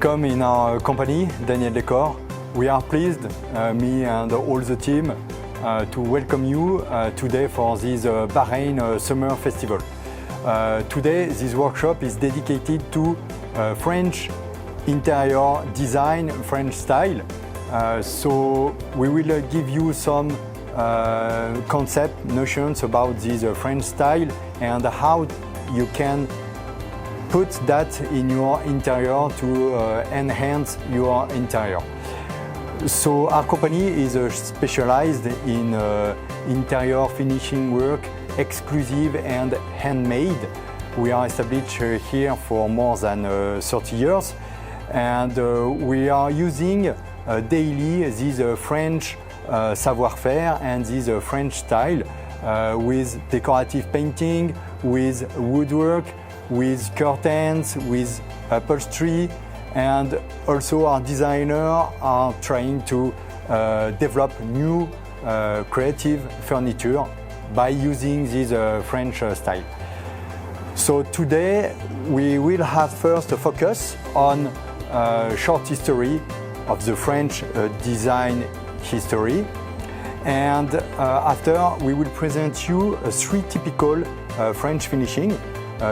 Welcome in our company, Danie-le Décor. We are pleased, me and all the team, to welcome you today for this Bahrain Summer Festival. Today, this workshop is dedicated to French interior design, French style. So we will give you some concept notions about this French style and how you can put that in your interior to enhance your interior. So our company is specialized in interior finishing work, exclusive and handmade. We are established here for more than 30 years, and we are using daily this French savoir-faire and this French style with decorative painting, with woodwork, with curtains, with upholstery, and also our designers are trying to develop new creative furniture by using this French style. So today we will have first a focus on short history of the French design history, and after we will present you three typical French finishing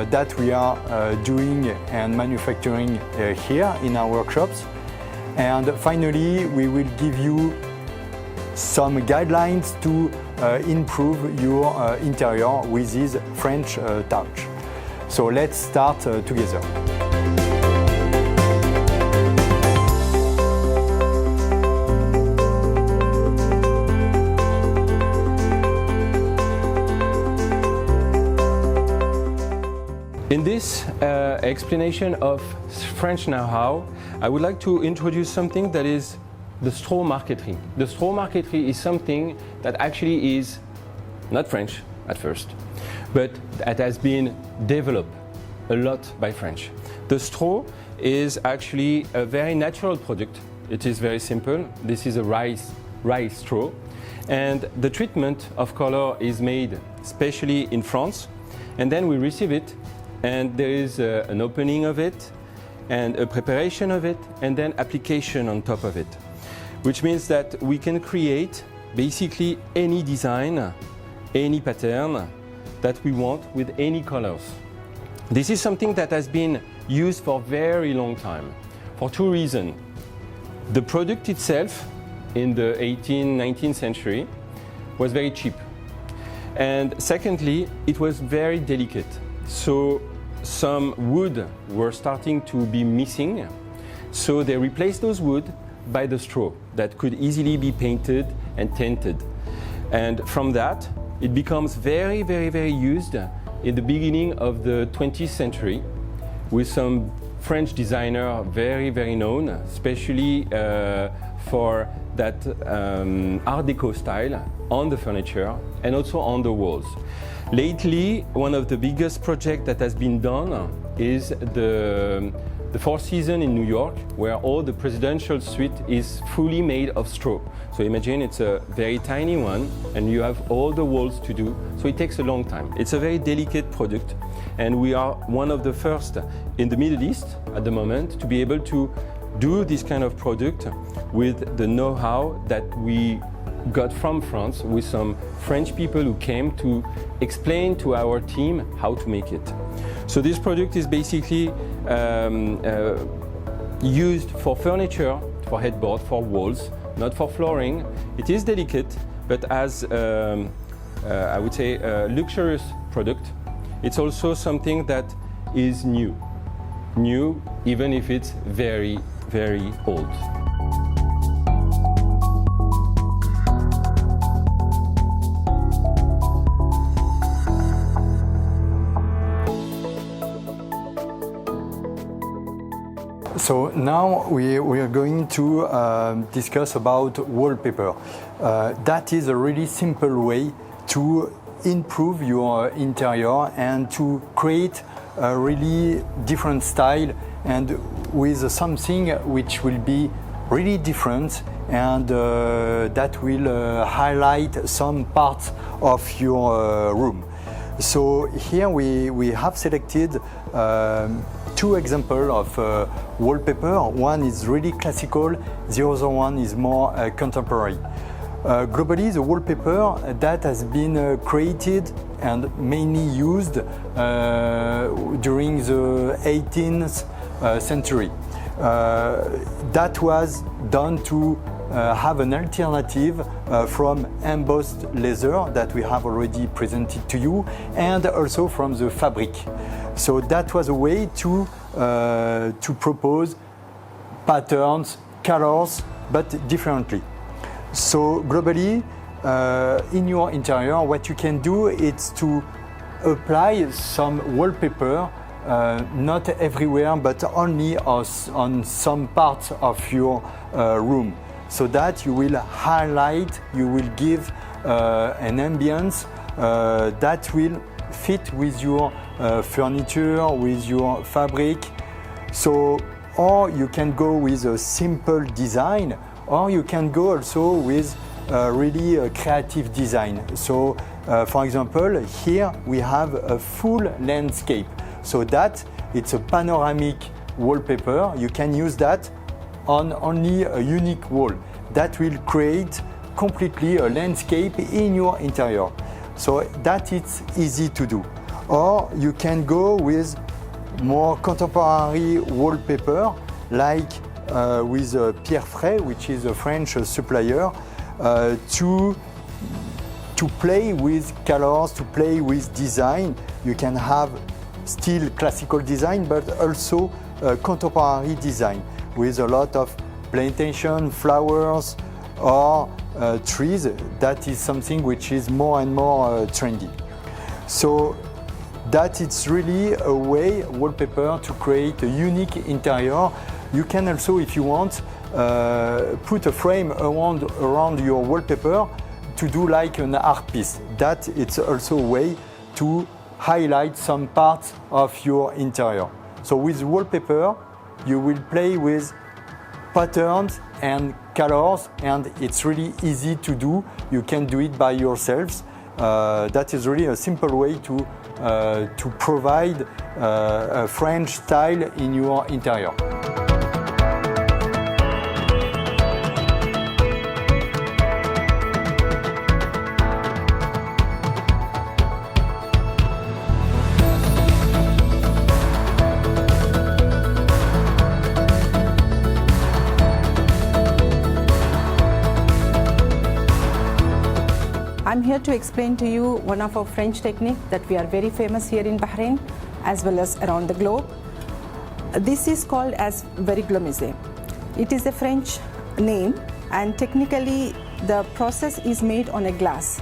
that we are doing and manufacturing here in our workshops. And finally, we will give you some guidelines to improve your interior with this French touch. So let's start together. In this explanation of French know-how, I would like to introduce something that is the straw marqueterie. The straw marqueterie is something that actually is not French at first, but that has been developed a lot by French. The straw is actually a very natural product. It is very simple. This is a rice straw, and the treatment of color is made especially in France, and then we receive it, and there is an opening of it and a preparation of it and then application on top of it, which means that we can create basically any design, any pattern that we want with any colors. This is something that has been used for a very long time for two reasons. The product itself in the 18th, 19th century was very cheap, and secondly, it was very delicate. So some wood were starting to be missing, so they replaced those wood by the straw that could easily be painted and tinted. And from that, it becomes very, very, very used in the beginning of the 20th century with some French designer very, very known, especially for that Art Deco style on the furniture and also on the walls. Lately, one of the biggest projects that has been done is the Four Seasons in New York, where all the presidential suite is fully made of straw. So imagine it's a very tiny one and you have all the walls to do, so it takes a long time. It's a very delicate product, and we are one of the first in the Middle East at the moment to be able to do this kind of product with the know-how that we got from France with some French people who came to explain to our team how to make it. So this product is basically used for furniture, for headboard, for walls, not for flooring. It is delicate, but as I would say a luxurious product, it's also something that is new even if it's very, very old. So now we are going to discuss about wallpaper. That is a really simple way to improve your interior and to create a really different style and with something which will be really different and that will highlight some parts of your room. So here we have selected two examples of wallpaper. One is really classical, the other one is more contemporary. Globally, the wallpaper that has been created and mainly used during the 18th century. That was done to have an alternative from embossed leather that we have already presented to you, and also from the fabric. So that was a way to propose patterns, colors, but differently. So globally, in your interior, what you can do is to apply some wallpaper, not everywhere, but only on some parts of your room, so that you will highlight, you will give an ambience that will fit with your furniture, with your fabric. So, or you can go with a simple design, or you can go also with really a creative design. So, for example, here we have a full landscape. So that it's a panoramic wallpaper. You can use that on only a unique wall. That will create completely a landscape in your interior. So that it's easy to do. Or you can go with more contemporary wallpaper, like with Pierre Frey, which is a French supplier, to play with colors, to play with design. You can have still classical design, but also contemporary design with a lot of plantation, flowers, or trees. That is something which is more and more trendy. So that it's really a way, wallpaper, to create a unique interior. You can also, if you want, put a frame around your wallpaper to do like an art piece. That it's also a way to highlight some parts of your interior. So with wallpaper, you will play with patterns and colors, and it's really easy to do. You can do it by yourselves. That is really a simple way to provide a French style in your interior. I'm here to explain to you one of our French techniques that we are very famous here in Bahrain as well as around the globe. This is called as veriglomise. It is a French name, and technically the process is made on a glass.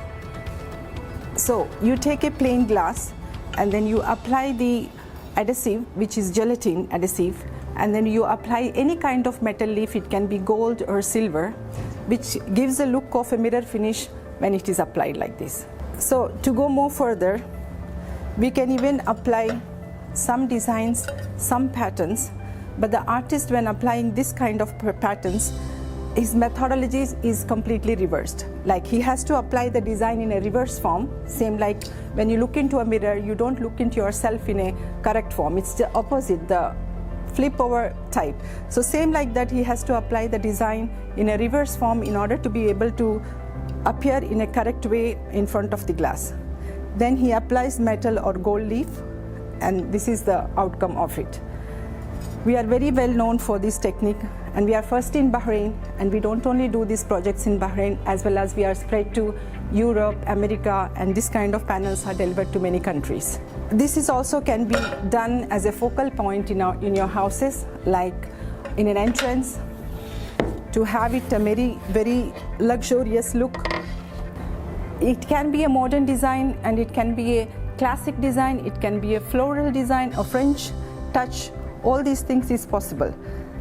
So you take a plain glass and then you apply the adhesive, which is gelatin adhesive, and then you apply any kind of metal leaf. It can be gold or silver, which gives a look of a mirror finish when it is applied like this. So to go more further, we can even apply some designs, some patterns, but the artist, when applying this kind of patterns, his methodology is completely reversed. Like, he has to apply the design in a reverse form, same like when you look into a mirror, you don't look into yourself in a correct form. It's the opposite, the flip over type. So same like that, he has to apply the design in a reverse form in order to be able to appear in a correct way in front of the glass. Then he applies metal or gold leaf, and this is the outcome of it. We are very well known for this technique, and we are first in Bahrain, and we don't only do these projects in Bahrain, as well as we are spread to Europe, America, and this kind of panels are delivered to many countries. This is also can be done as a focal point in your houses, like in an entrance, to have it a very luxurious look. It can be a modern design, and it can be a classic design, it can be a floral design, a French touch. All these things is possible.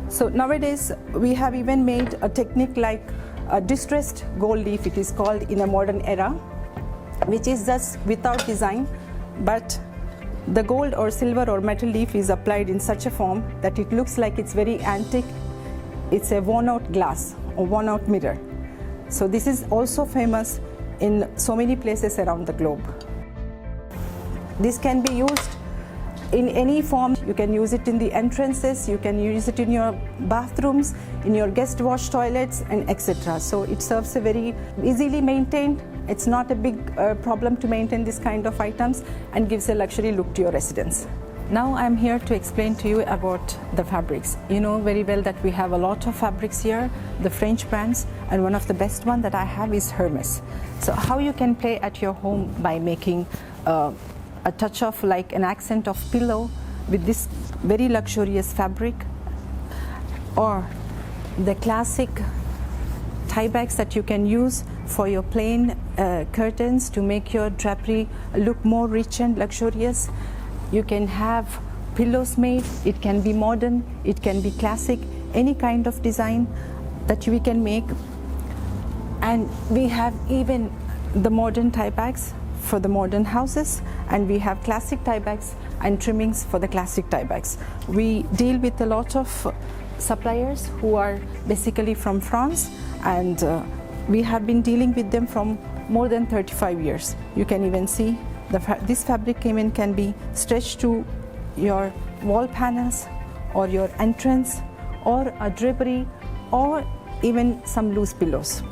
So nowadays we have even made a technique like a distressed gold leaf, it is called, in a modern era, which is just without design, but the gold or silver or metal leaf is applied in such a form that it looks like it's very antique. It's a worn out glass or worn out mirror. So this is also famous in so many places around the globe. This can be used in any form. You can use it in the entrances, you can use it in your bathrooms, in your guest wash toilets, and etc. So it serves a very easily maintained. It's not a big problem to maintain this kind of items and gives a luxury look to your residence. Now I'm here to explain to you about the fabrics. You know very well that we have a lot of fabrics here, the French brands, and one of the best one that I have is Hermes. So how you can play at your home by making a touch of like an accent of pillow with this very luxurious fabric, or the classic tie bags that you can use for your plain curtains to make your drapery look more rich and luxurious. You can have pillows made, it can be modern, it can be classic, any kind of design that we can make. And we have even the modern tie bags for the modern houses, and we have classic tie bags and trimmings for the classic tie bags. We deal with a lot of suppliers who are basically from France, and we have been dealing with them from more than 35 years. You can even see this fabric can be stretched to your wall panels or your entrance or a drapery or even some loose pillows.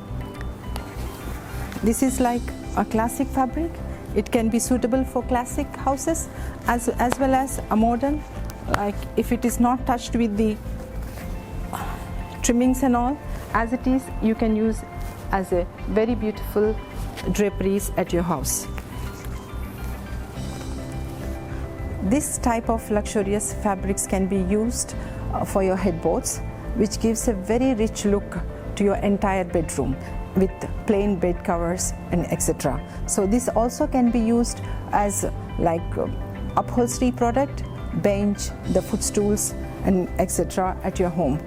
This is like a classic fabric. It can be suitable for classic houses as well as a modern, like if it is not touched with the trimmings and all, as it is, you can use as a very beautiful draperies at your house. This type of luxurious fabrics can be used for your headboards, which gives a very rich look to your entire bedroom with plain bed covers and etc. So this also can be used as like upholstery product, bench, the footstools and etc. at your home.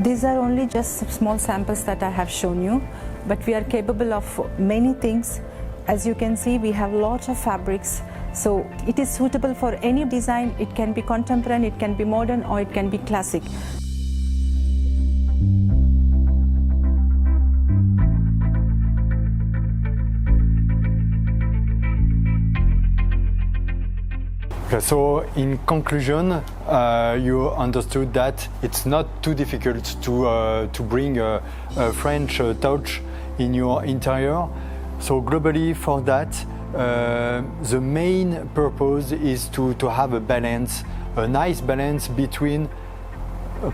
These are only just small samples that I have shown you, but we are capable of many things. As you can see, we have lots of fabrics, so it is suitable for any design. It can be contemporary, it can be modern, or it can be classic. Okay, so in conclusion, you understood that it's not too difficult to bring a French touch in your interior. So globally for that, the main purpose is to have a balance, a nice balance between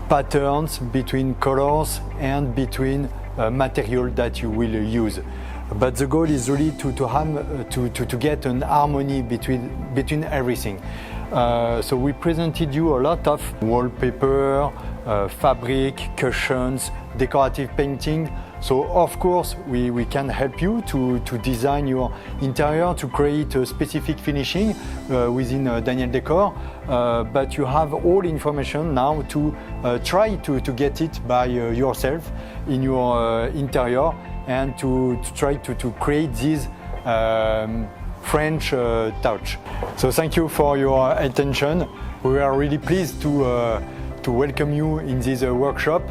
patterns, between colors and between material that you will use. But the goal is really to get an harmony between everything. So we presented you a lot of wallpaper, fabric, cushions, decorative painting. So of course we can help you to design your interior, to create a specific finishing within Danie-le Décor. But you have all information now to try to get it by yourself in your interior, and to try to create this French touch. So thank you for your attention. We are really pleased to welcome you in this workshop.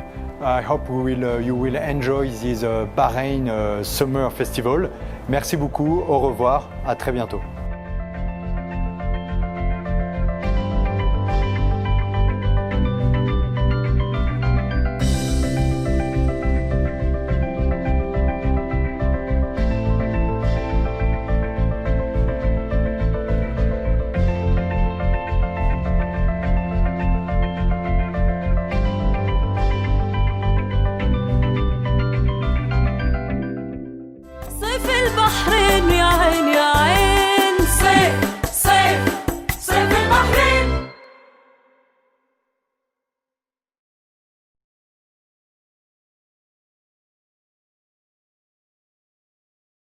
I hope you will enjoy this Bahrain Summer Festival. Merci beaucoup, au revoir, à très bientôt.